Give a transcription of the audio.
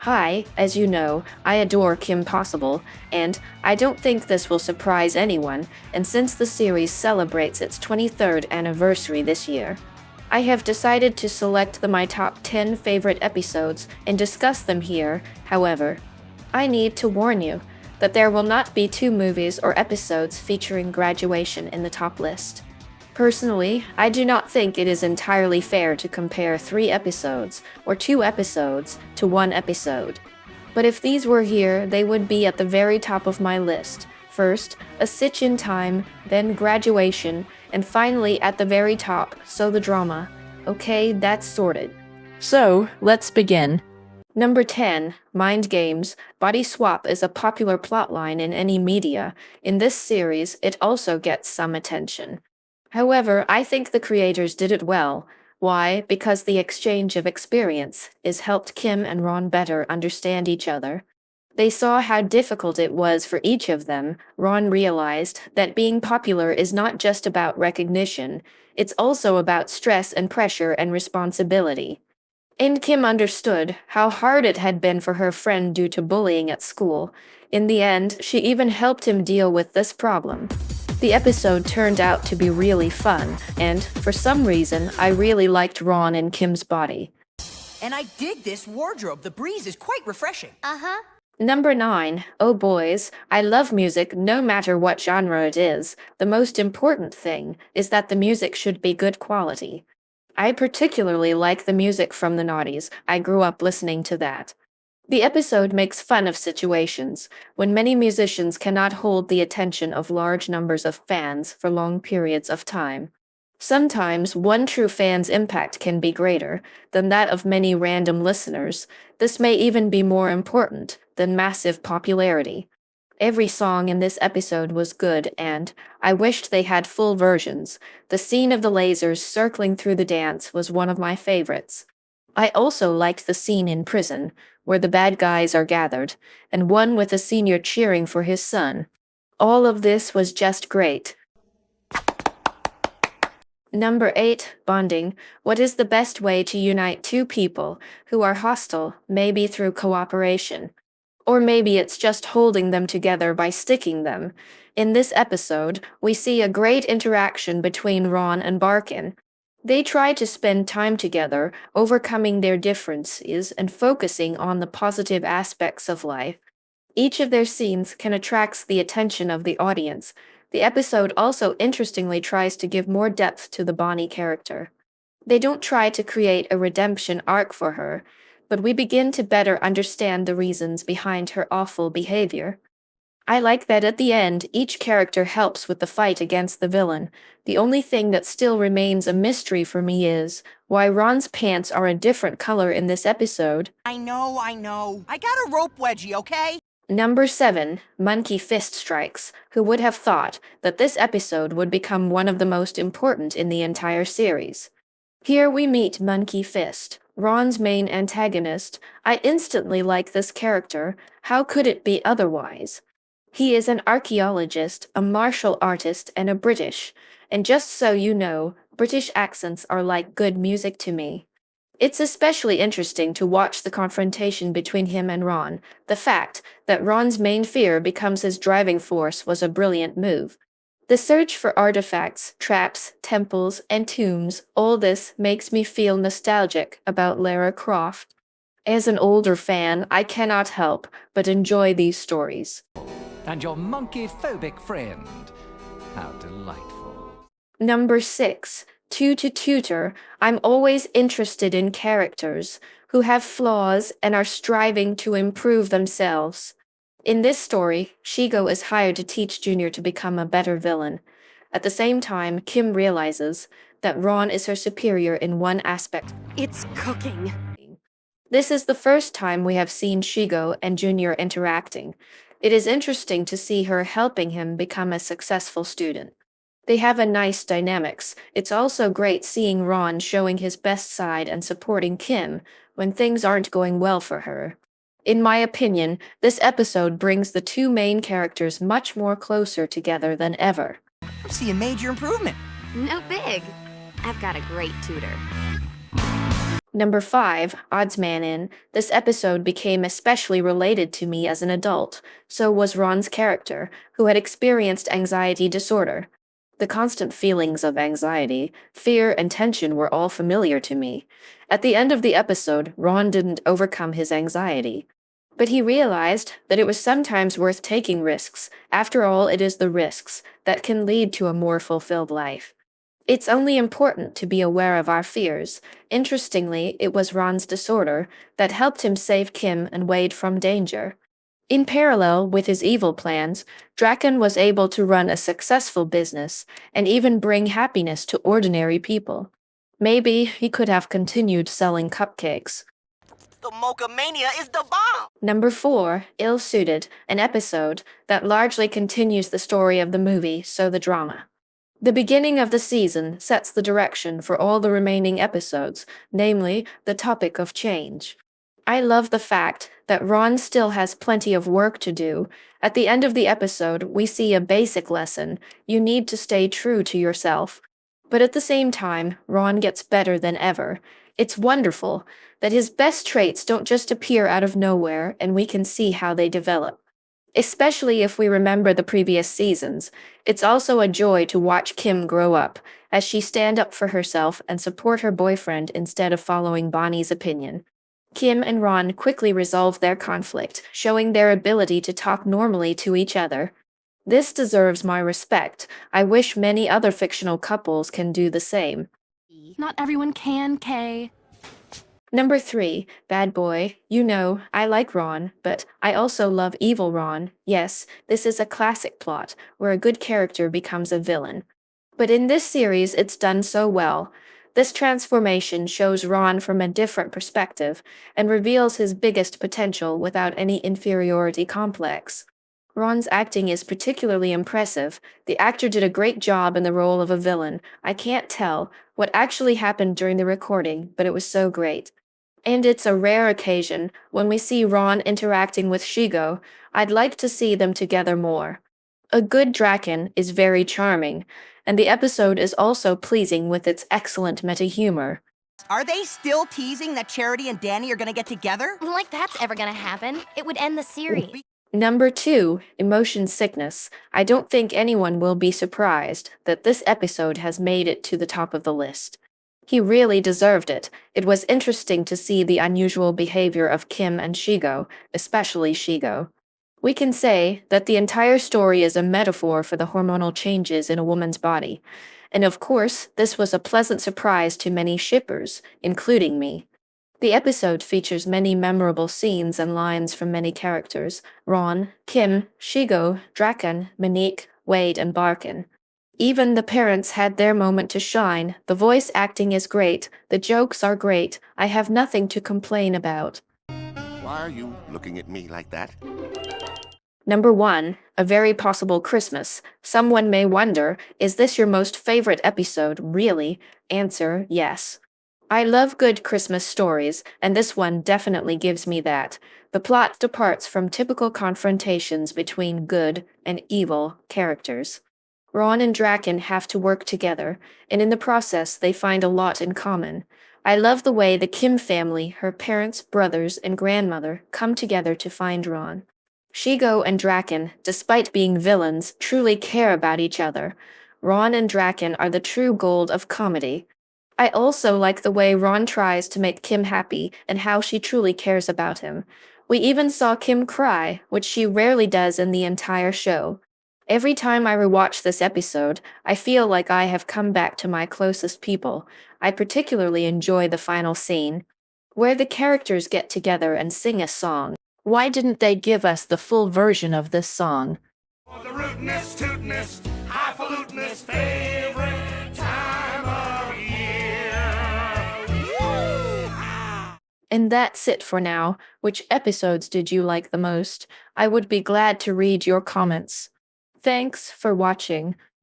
Hi, as you know, I adore Kim Possible, and I don't think this will surprise anyone, and since the series celebrates its 23rd anniversary this year, I have decided to select my top 10 favorite episodes and discuss them here. However, I need to warn you that there will not be two movies or episodes featuring graduation in the top list. Personally, I do not think it is entirely fair to compare three episodes or two episodes to one episode. But if these were here, they would be at the very top of my list. First, A Stitch in Time, then Graduation, and finally at the very top, So the Drama. Okay, that's sorted. So, let's begin. Number 10, Mind Games. Body swap is a popular plotline in any media. In this series, it also gets some attention. However, I think the creators did it well. Why? Because the exchange of experience is helped Kim and Ron better understand each other. They saw how difficult it was for each of them. Ron realized that being popular is not just about recognition, it's also about stress and pressure and responsibility. And Kim understood how hard it had been for her friend due to bullying at school. In the end, she even helped him deal with this problem. The episode turned out to be really fun, and for some reason, I really liked Ron and Kim's body. And I dig this wardrobe. The breeze is quite refreshing. Number 9, Oh Boys. I love music no matter what genre it is. The most important thing is that the music should be good quality. I particularly like the music from the noughties. I grew up listening to that. The episode makes fun of situations when many musicians cannot hold the attention of large numbers of fans for long periods of time. Sometimes one true fan's impact can be greater than that of many random listeners. This may even be more important than massive popularity. Every song in this episode was good, and I wished they had full versions. The scene of the lasers circling through the dance was one of my favorites. I also liked the scene in prison, where the bad guys are gathered, and one with a senior cheering for his son. All of this was just great. Number 8, Bonding. What is the best way to unite two people who are hostile, maybe through cooperation? Or maybe it's just holding them together by sticking them. In this episode, we see a great interaction between Ron and Barkin. They try to spend time together, overcoming their differences and focusing on the positive aspects of life. Each of their scenes can attract the attention of the audience. The episode also interestingly tries to give more depth to the Bonnie character. They don't try to create a redemption arc for her, but we begin to better understand the reasons behind her awful behavior. I like that at the end, each character helps with the fight against the villain. The only thing that still remains a mystery for me is why Ron's pants are a different color in this episode. I know. I got a rope wedgie, okay? Number 7, Monkey Fist Strikes. Who would have thought that this episode would become one of the most important in the entire series? Here we meet Monkey Fist, Ron's main antagonist. I instantly like this character. How could it be otherwise? He is an archaeologist, a martial artist, and a British. And just so you know, British accents are like good music to me. It's especially interesting to watch the confrontation between him and Ron. The fact that Ron's main fear becomes his driving force was a brilliant move. The search for artifacts, traps, temples, and tombs, all this makes me feel nostalgic about Lara Croft. As an older fan, I cannot help but enjoy these stories. And your monkey-phobic friend. How delightful. Number 6, Two to Tutor. I'm always interested in characters who have flaws and are striving to improve themselves. In this story, Shigo is hired to teach Junior to become a better villain. At the same time, Kim realizes that Ron is her superior in one aspect. It's cooking. This is the first time we have seen Shigo and Junior interacting. It is interesting to see her helping him become a successful student. They have a nice dynamics. It's also great seeing Ron showing his best side and supporting Kim when things aren't going well for her. In my opinion, this episode brings the two main characters much more closer together than ever. I see a major improvement. No big. I've got a great tutor. Number 5, Oddsman In. This episode became especially related to me as an adult. So was Ron's character, who had experienced anxiety disorder. The constant feelings of anxiety, fear, and tension were all familiar to me. At the end of the episode, Ron didn't overcome his anxiety. But he realized that it was sometimes worth taking risks. After all, it is the risks that can lead to a more fulfilled life. It's only important to be aware of our fears. Interestingly, it was Ron's disorder that helped him save Kim and Wade from danger. In parallel with his evil plans, Draken was able to run a successful business and even bring happiness to ordinary people. Maybe he could have continued selling cupcakes. The Mocha Mania is the bomb! Number 4, Ill-Suited, an episode that largely continues the story of the movie, so the drama. The beginning of the season sets the direction for all the remaining episodes, namely, the topic of change. I love the fact that Ron still has plenty of work to do. At the end of the episode, we see a basic lesson. You need to stay true to yourself. But at the same time, Ron gets better than ever. It's wonderful that his best traits don't just appear out of nowhere and we can see how they develop. Especially if we remember the previous seasons, it's also a joy to watch Kim grow up, as she stand up for herself and support her boyfriend instead of following Bonnie's opinion. Kim and Ron quickly resolve their conflict, showing their ability to talk normally to each other. This deserves my respect. I wish many other fictional couples can do the same. Not everyone can, Kay. Number 3, Bad Boy. You know, I like Ron, but I also love evil Ron. Yes, this is a classic plot, where a good character becomes a villain. But in this series, it's done so well. This transformation shows Ron from a different perspective, and reveals his biggest potential without any inferiority complex. Ron's acting is particularly impressive. The actor did a great job in the role of a villain. I can't tell what actually happened during the recording, but it was so great. And it's a rare occasion when we see Ron interacting with Shigo. I'd like to see them together more. A good Draken is very charming, and the episode is also pleasing with its excellent meta-humor. Are they still teasing that Charity and Danny are gonna get together? Like that's ever gonna happen. It would end the series. Number 2, Emotion Sickness. I don't think anyone will be surprised that this episode has made it to the top of the list. He really deserved it. It was interesting to see the unusual behavior of Kim and Shigo, especially Shigo. We can say that the entire story is a metaphor for the hormonal changes in a woman's body. And of course, this was a pleasant surprise to many shippers, including me. The episode features many memorable scenes and lines from many characters: Ron, Kim, Shigo, Draken, Monique, Wade, and Barkin. Even the parents had their moment to shine. The voice acting is great. The jokes are great. I have nothing to complain about. Why are you looking at me like that? Number 1, A Very Possible Christmas. Someone may wonder, is this your most favorite episode, really? Answer, yes. I love good Christmas stories, and this one definitely gives me that. The plot departs from typical confrontations between good and evil characters. Ron and Draken have to work together, and in the process they find a lot in common. I love the way the Kim family, her parents, brothers, and grandmother come together to find Ron. Shigo and Draken, despite being villains, truly care about each other. Ron and Draken are the true gold of comedy. I also like the way Ron tries to make Kim happy and how she truly cares about him. We even saw Kim cry, which she rarely does in the entire show. Every time I rewatch this episode, I feel like I have come back to my closest people. I particularly enjoy the final scene, where the characters get together and sing a song. Why didn't they give us the full version of this song? The rootinest, tootinest, highfalutinest, favorite time of year. And that's it for now. Which episodes did you like the most? I would be glad to read your comments. Thanks for watching.